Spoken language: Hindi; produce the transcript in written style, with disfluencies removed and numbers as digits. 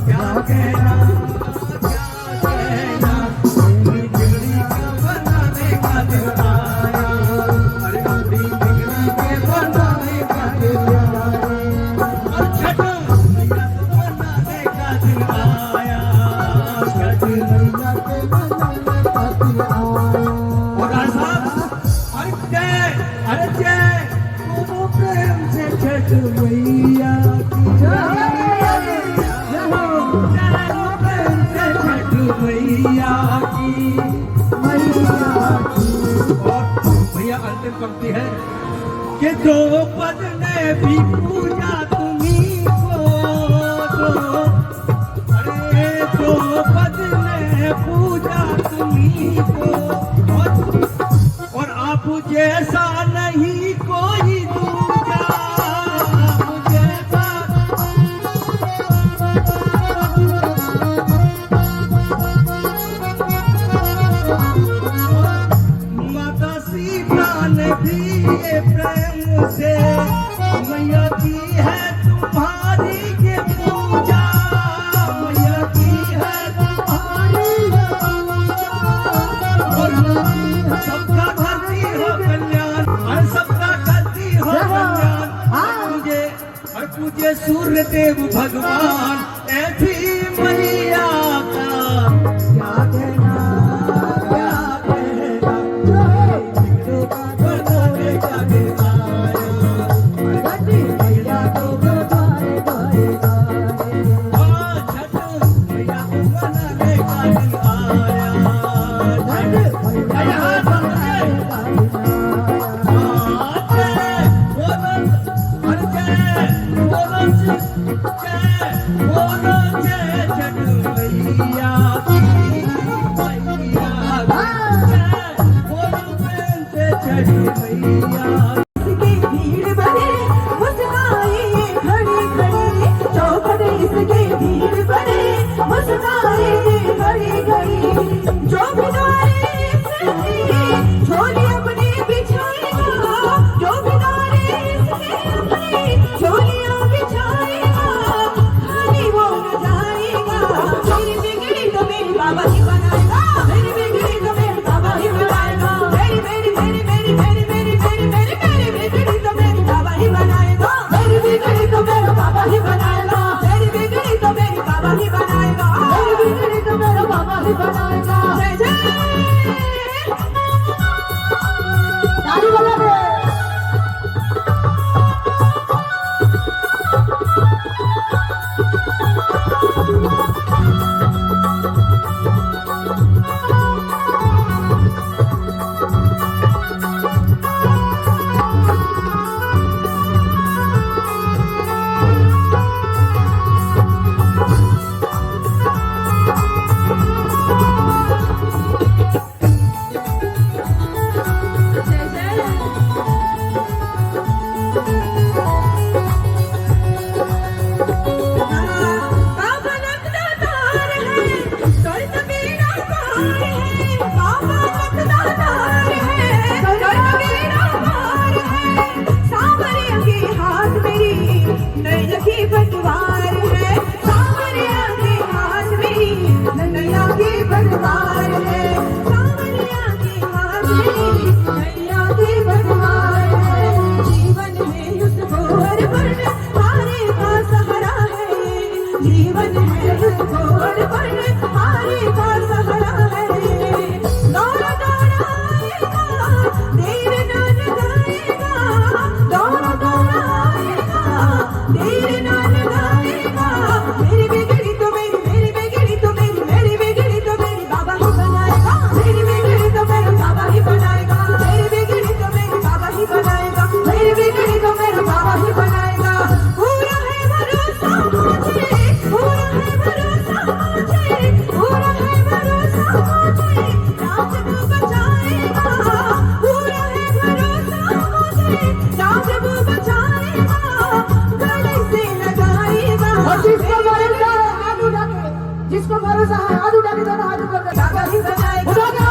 क्या कहना क्या कहना, मेरी बिगड़ी का बनाने का दिन आया, अरे मेरी बिगड़ी के बनाने का दिन आया, और छठ मैया को बनाने का दिन आया, छठ मैया के बनाने का दिन आया। और साहब अरे जय तुम प्रेम से छठ मैया की मैया की और भैया अंतिम पंक्ति है कि द्रौपदी ने भी पूजा तुम्ही को, अरे द्रौपदी ने पूजा तुम्ही को, और आप जैसा नहीं कोई दूजा, प्रेम से मैया की है तुम्हारी ये पूजा, मैया की है तुम्हारी ये पूजा, और सबका करती हो कल्याण, और सबका करती हो कल्याण, और पूजे सूर्य देव भगवान ऐसी मैया का क्या कहना क्या कहना, जिसको भरोसा है हाथ उठा के दोनों हाथ ऊपर कर, बाबा ही बनाएगा।